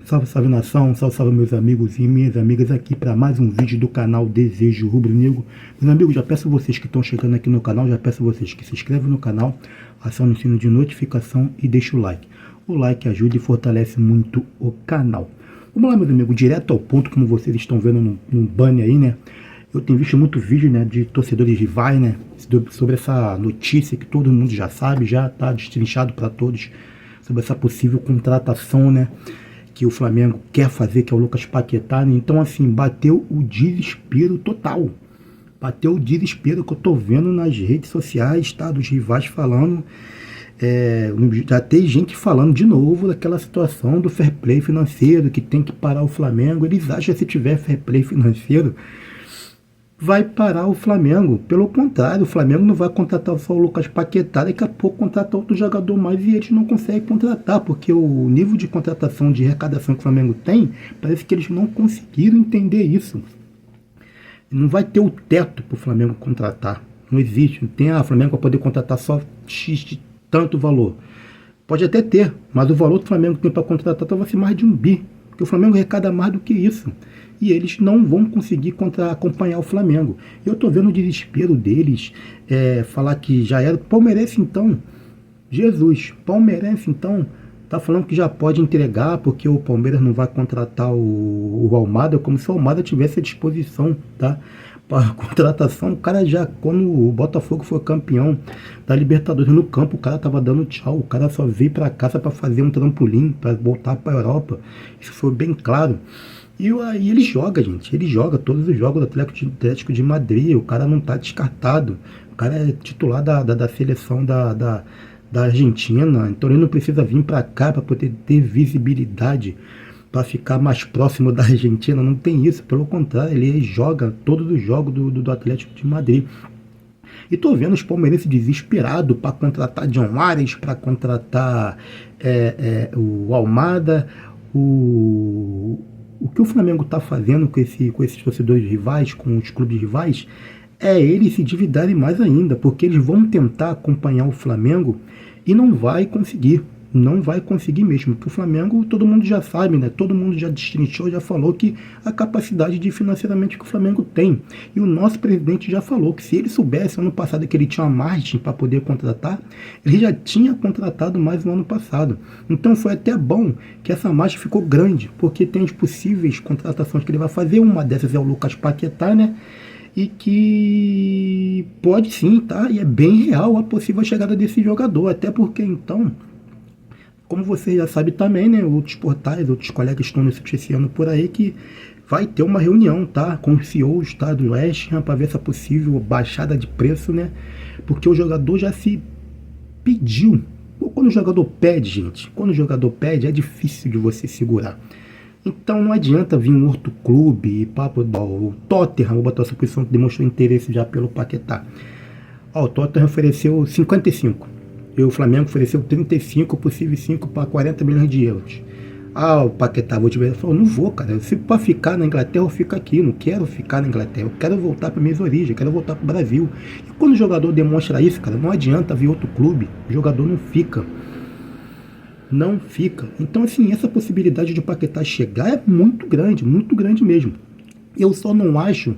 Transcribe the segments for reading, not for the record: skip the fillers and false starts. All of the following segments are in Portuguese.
Salve, salve nação, salve, salve meus amigos e minhas amigas aqui para mais um vídeo do canal Desejo Rubro-Negro. Meus amigos, já peço vocês que estão chegando aqui no canal, já peço vocês que se inscrevam no canal, acionem o sino de notificação e deixem o like. O like ajuda e fortalece muito o canal. Vamos lá, meus amigos, direto ao ponto, como vocês estão vendo no banner aí, né? Eu tenho visto muito vídeo, né, de torcedores rivais, né, sobre essa notícia que todo mundo já sabe, já está destrinchado para todos, sobre essa possível contratação, né, que o Flamengo quer fazer, que é o Lucas Paquetá, né? Então, assim, bateu o desespero total. Bateu o desespero que eu tô vendo nas redes sociais, tá? Dos rivais falando. Já tem gente falando de novo daquela situação do fair play financeiro, que tem que parar o Flamengo. Eles acham que se tiver fair play financeiro, vai parar o Flamengo. Pelo contrário, o Flamengo não vai contratar só o Lucas Paquetá, daqui a pouco contratar outro jogador mais e eles não conseguem contratar, porque o nível de contratação, de arrecadação que o Flamengo tem, parece que eles não conseguiram entender isso. Não vai ter o teto para o Flamengo contratar. Não existe. Não tem, o Flamengo vai poder contratar só X de tanto valor. Pode até ter, mas o valor que o Flamengo tem para contratar vai ser mais de 1 bi. Porque o Flamengo arrecada mais do que isso. E eles não vão conseguir acompanhar o Flamengo. Eu estou vendo o desespero deles, falar que já era. Palmeirense, então, Jesus, Palmeirense, então, tá falando que já pode entregar, porque o Palmeiras não vai contratar o Almada, como se o Almada tivesse à disposição, tá? Para contratação, o cara já, quando o Botafogo foi campeão da Libertadores no campo, o cara tava dando tchau, o cara só veio para casa para fazer um trampolim, para voltar para a Europa. Isso foi bem claro. E aí ele joga, gente. Ele joga todos os jogos do Atlético de Madrid. O cara não tá descartado. O cara é titular da seleção da Argentina. Então ele não precisa vir para cá para poder ter visibilidade, para ficar mais próximo da Argentina. Não tem isso. Pelo contrário, ele joga todos os jogos do Atlético de Madrid. E tô vendo os palmeirenses desesperados para contratar John Ares, para contratar o Almada, o que o Flamengo está fazendo com esses torcedores rivais, com os clubes rivais, é eles se endividarem mais ainda, porque eles vão tentar acompanhar o Flamengo e não vai conseguir. Não vai conseguir mesmo, porque o Flamengo, todo mundo já sabe, né? Todo mundo já destrinchou, já falou que a capacidade de financeiramente que o Flamengo tem. E o nosso presidente já falou que se ele soubesse ano passado que ele tinha uma margem para poder contratar, ele já tinha contratado mais no ano passado. Então foi até bom que essa margem ficou grande, porque tem as possíveis contratações que ele vai fazer. Uma dessas é o Lucas Paquetá, né? E que pode sim, tá? E é bem real a possível chegada desse jogador, até porque então, como você já sabe também, né, outros portais, outros colegas estão noticiando por aí que vai ter uma reunião, tá, com os CEOs, tá, do West Ham, para ver essa possível baixada de preço, né, porque o jogador já se pediu. Quando o jogador pede, gente, quando o jogador pede, é difícil de você segurar. Então não adianta vir um outro clube e papo, o Tottenham, vou botar essa posição que demonstrou interesse já pelo Paquetá. O Tottenham ofereceu 55. E o Flamengo ofereceu 35, possível 5 para 40 milhões de euros. O Paquetá, vou te ver, ele falou, não vou, cara, se para ficar na Inglaterra eu fico aqui, não quero ficar na Inglaterra, eu quero voltar para minhas origens, eu quero voltar para o Brasil. E quando o jogador demonstra isso, cara, não adianta vir outro clube, o jogador não fica. Não fica. Então, assim, essa possibilidade de o Paquetá chegar é muito grande mesmo. Eu só não acho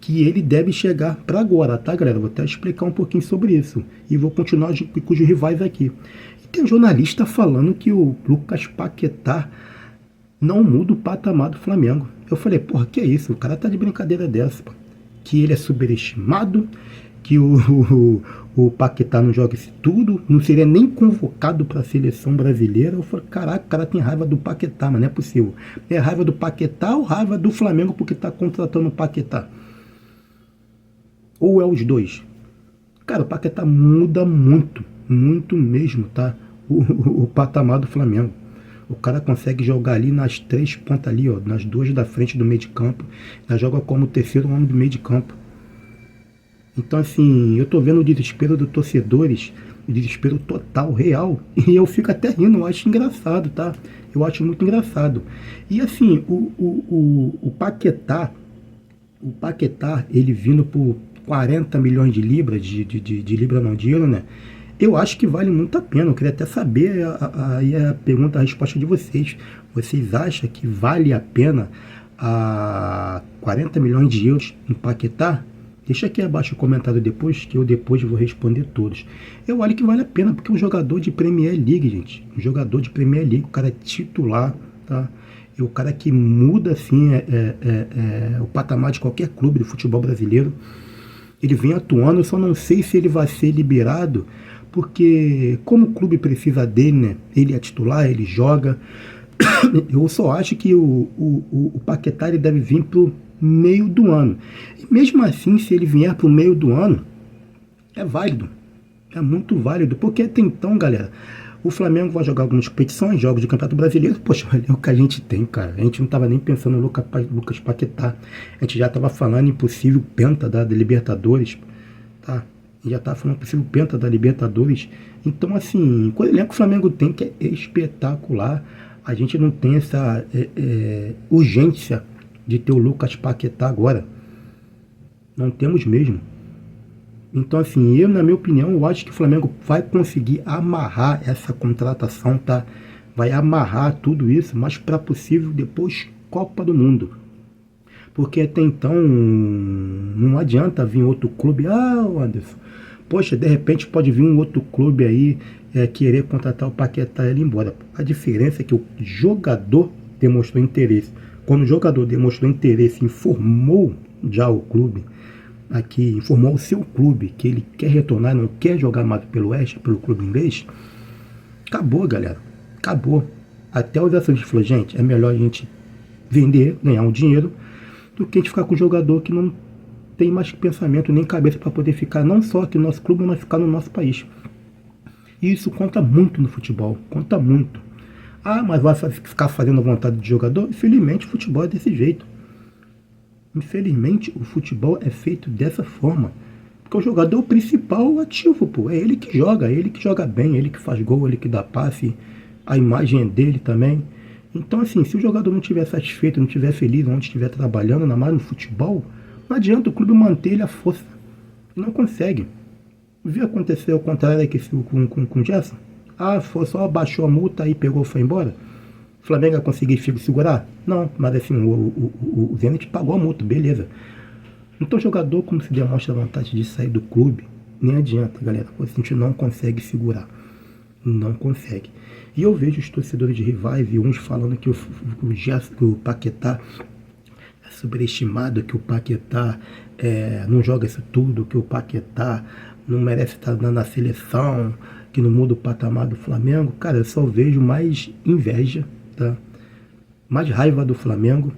que ele deve chegar para agora, tá, galera? Vou até explicar um pouquinho sobre isso. E vou continuar com os rivais aqui. E tem um jornalista falando que o Lucas Paquetá não muda o patamar do Flamengo. Eu falei, porra, que é isso? O cara tá de brincadeira dessa, pô. Que ele é superestimado, que o Paquetá não joga isso tudo, não seria nem convocado para a seleção brasileira. Eu falei, caraca, o cara tem raiva do Paquetá, mas não é possível. É raiva do Paquetá ou raiva do Flamengo porque tá contratando o Paquetá? Ou é os dois? Cara, o Paquetá muda muito, muito mesmo, tá? O patamar do Flamengo. O cara consegue jogar ali nas 3 pontas ali, ó, nas 2 da frente do meio de campo. Já joga como o terceiro homem do meio de campo. Então, assim, eu tô vendo o desespero dos torcedores, o desespero total, real, e eu fico até rindo, eu acho engraçado, tá? Eu acho muito engraçado. E, assim, o Paquetá, ele vindo por 40 milhões de libras, de libra não, de euro, né? Eu acho que vale muito a pena. Eu queria até saber a pergunta, a resposta de vocês. Vocês acham que vale a pena a 40 milhões de euros em Paquetá? Deixa aqui abaixo o comentário depois, que eu depois vou responder todos. Eu acho que vale a pena, porque é um jogador de Premier League, gente. Um jogador de Premier League, o cara é titular, tá? É o cara que muda, assim, o patamar de qualquer clube de futebol brasileiro. Ele vem atuando, eu só não sei se ele vai ser liberado, porque como o clube precisa dele, né? Ele é titular, ele joga. Eu só acho que o Paquetá ele deve vir pro meio do ano. E mesmo assim, se ele vier pro meio do ano, é válido. É muito válido, porque até então, galera, o Flamengo vai jogar algumas competições, jogos de Campeonato Brasileiro. Poxa, é o que a gente tem, cara. A gente não estava nem pensando no Lucas Paquetá. A gente já estava falando em possível penta da Libertadores, tá? Já estava falando possível penta da Libertadores. Então, assim, o elenco que o Flamengo tem, que é espetacular. A gente não tem essa urgência de ter o Lucas Paquetá agora. Não temos mesmo. Então, assim, na minha opinião, eu acho que o Flamengo vai conseguir amarrar essa contratação, tá? Vai amarrar tudo isso, mas para possível depois Copa do Mundo. Porque até então não adianta vir outro clube. Ah, Anderson, poxa, de repente pode vir um outro clube aí querer contratar o Paquetá e ele ir embora. A diferença é que o jogador demonstrou interesse. Quando o jogador demonstrou interesse, informou já o clube, aqui informou o seu clube que ele quer retornar, não quer jogar mais pelo Oeste, pelo clube inglês, acabou, galera. Acabou. Até os acionistas falaram, gente, é melhor a gente vender, ganhar um dinheiro, do que a gente ficar com um jogador que não tem mais pensamento nem cabeça para poder ficar não só aqui no nosso clube, mas ficar no nosso país. E isso conta muito no futebol, conta muito. Ah, mas vai ficar fazendo a vontade de jogador? Infelizmente o futebol é desse jeito. Infelizmente, o futebol é feito dessa forma. Porque o jogador é o principal ativo, pô. É ele que joga bem, ele que faz gol, ele que dá passe, a imagem é dele também. Então, assim, se o jogador não estiver satisfeito, não estiver feliz onde estiver trabalhando, ainda mais no futebol, não adianta o clube manter ele à força. Não consegue. Viu acontecer o contrário aqui com o Gerson? Ah, só abaixou a multa e pegou e foi embora. O Flamengo vai conseguir segurar? Não, mas assim, o Zenit pagou a multa, beleza. Então o jogador, como se demonstra a vontade de sair do clube, nem adianta, galera. A gente não consegue segurar. Não consegue. E eu vejo os torcedores de rivais e uns falando que o Paquetá é superestimado, que o Paquetá não joga isso tudo, que o Paquetá não merece estar na seleção, que não muda o patamar do Flamengo. Cara, eu só vejo mais inveja, tá? Mais raiva do Flamengo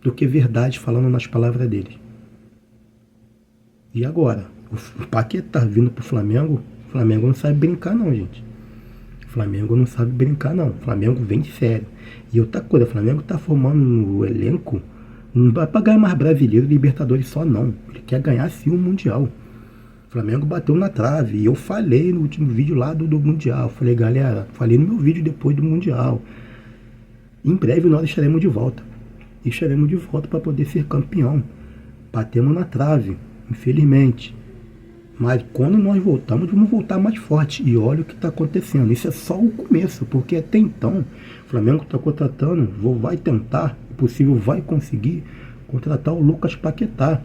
do que verdade falando nas palavras dele. E agora? O Paquetá vindo pro Flamengo, o Flamengo não sabe brincar não, gente. O Flamengo não sabe brincar não. O Flamengo vem sério. E outra coisa, o Flamengo tá formando o elenco, não vai pra ganhar mais brasileiro e Libertadores só não. Ele quer ganhar sim o Mundial. O Flamengo bateu na trave. E eu falei no último vídeo lá do Mundial. Falei, galera, falei no meu vídeo depois do Mundial. Em breve nós estaremos de volta. Estaremos de volta para poder ser campeão. Batemos na trave, infelizmente. Mas quando nós voltamos, vamos voltar mais forte. E olha o que está acontecendo. Isso é só o começo, porque até então o Flamengo está contratando, vai tentar, se possível vai conseguir contratar o Lucas Paquetá.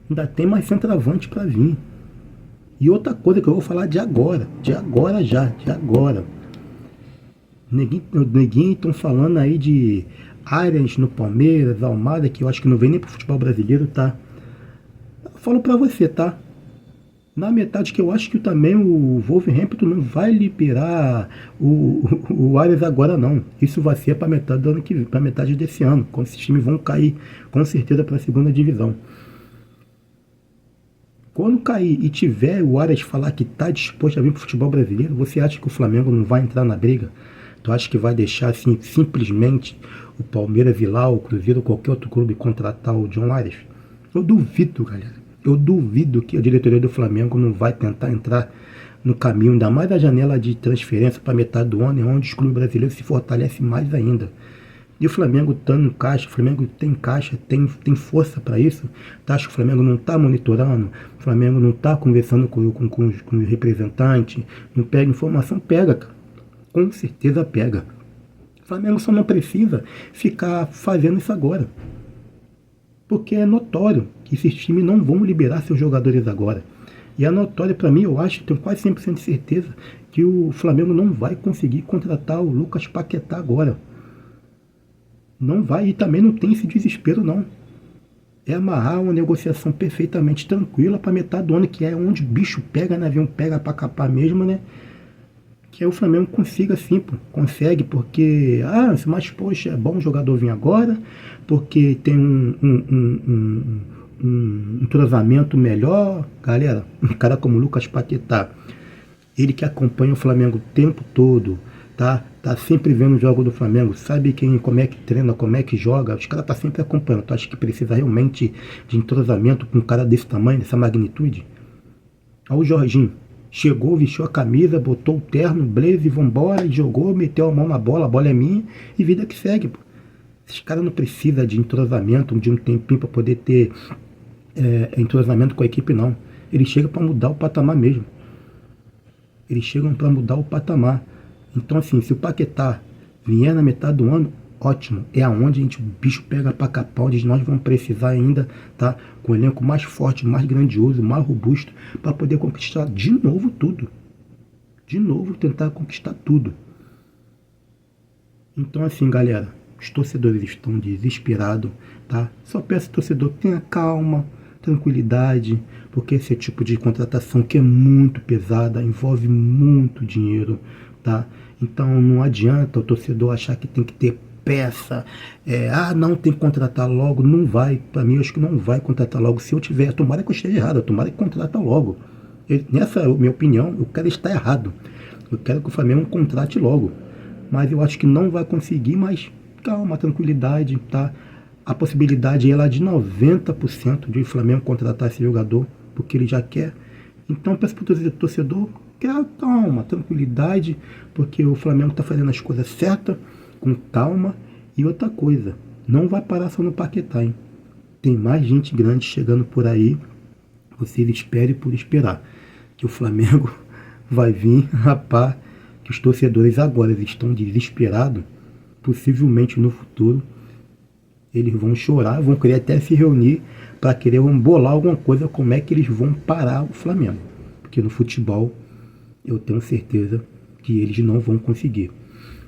Ainda tem mais centroavante para vir. E outra coisa que eu vou falar de agora já. Neguinho estão falando aí de Arias no Palmeiras, Almada, que eu acho que não vem nem pro futebol brasileiro, tá? Eu falo pra você, tá? Na metade que eu acho que também o Wolverhampton não vai liberar o Arias agora não. Isso vai ser para metade do ano que vem, para metade desse ano, quando esses times vão cair com certeza para a segunda divisão. Quando cair e tiver o Arias falar que está disposto a vir para o futebol brasileiro, você acha que o Flamengo não vai entrar na briga? Tu acha que vai deixar assim simplesmente o Palmeiras ir lá, o Cruzeiro, qualquer outro clube contratar o John Arias? Eu duvido, galera. Eu duvido que a diretoria do Flamengo não vai tentar entrar no caminho, ainda mais a janela de transferência para metade do ano, é onde os clubes brasileiros se fortalecem mais ainda. E o Flamengo estando em caixa, o Flamengo tem caixa, tem força para isso. Tá? Acho que o Flamengo não está monitorando, o Flamengo não está conversando com os representantes, não pega informação, pega, cara. Com certeza pega. O Flamengo só não precisa ficar fazendo isso agora. Porque é notório que esses times não vão liberar seus jogadores agora. E é notório para mim, eu acho, tenho quase 100% de certeza, que o Flamengo não vai conseguir contratar o Lucas Paquetá agora. Não vai, e também não tem esse desespero não. É amarrar uma negociação perfeitamente tranquila para metade do ano, que é onde o bicho pega, né? Avião pega para capar mesmo, né? Que aí o Flamengo consiga sim, pô. Consegue, porque, mas poxa, é bom o jogador vir agora, porque tem um entrosamento melhor. Galera, um cara como o Lucas Paquetá, ele que acompanha o Flamengo o tempo todo, tá sempre vendo o jogo do Flamengo, sabe como é que treina, como é que joga, os caras tá sempre acompanhando. Tu acha que precisa realmente de entrosamento com um cara desse tamanho, dessa magnitude? Olha o Jorginho, chegou, vestiu a camisa, botou o terno, blaze, vambora, e jogou, meteu a mão na bola, a bola é minha, e vida que segue, pô. Esses caras não precisam de entrosamento, de um tempinho para poder ter entrosamento com a equipe, não. Eles chegam para mudar o patamar mesmo. Eles chegam para mudar o patamar. Então, assim, se o Paquetá vier na metade do ano, ótimo. É aonde o bicho pega para capar, onde nós vamos precisar ainda, tá? Com um elenco mais forte, mais grandioso, mais robusto, para poder conquistar de novo tudo. De novo, tentar conquistar tudo. Então, assim, galera, os torcedores estão desesperados, tá? Só peço ao torcedor que tenha calma, tranquilidade, porque esse tipo de contratação que é muito pesada, envolve muito dinheiro, tá? Então não adianta o torcedor achar que tem que ter peça, não tem que contratar logo, não vai, para mim eu acho que não vai contratar logo. Se eu tiver, tomara que eu esteja errado, tomara que contrata logo. Nessa minha opinião, eu quero estar errado, eu quero que o Flamengo contrate logo, mas eu acho que não vai conseguir, mas calma, tranquilidade, tá? A possibilidade é lá de 90% de o Flamengo contratar esse jogador, porque ele já quer. Então peço para o torcedor, calma, tranquilidade, porque o Flamengo está fazendo as coisas certas, com calma. E outra coisa, não vai parar só no Paquetá, hein? Tem mais gente grande chegando por aí, vocês esperem por esperar, que o Flamengo vai vir, rapaz, que os torcedores agora estão desesperados, possivelmente no futuro eles vão chorar, vão querer até se reunir para querer bolar alguma coisa, como é que eles vão parar o Flamengo. Porque no futebol, eu tenho certeza que eles não vão conseguir.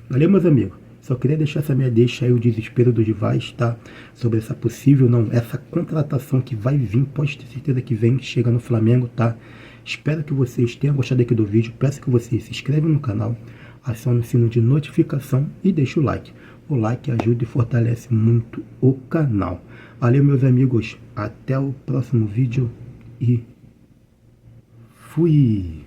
Valeu, meus amigos? Só queria deixar essa minha deixa aí, o desespero dos rivais, tá? Sobre essa possível, essa contratação que vai vir, pode ter certeza que vem, chega no Flamengo, tá? Espero que vocês tenham gostado aqui do vídeo, peço que vocês se inscrevam no canal, acione o sino de notificação e deixe o like. O like ajuda e fortalece muito o canal. Valeu, meus amigos. Até o próximo vídeo e fui!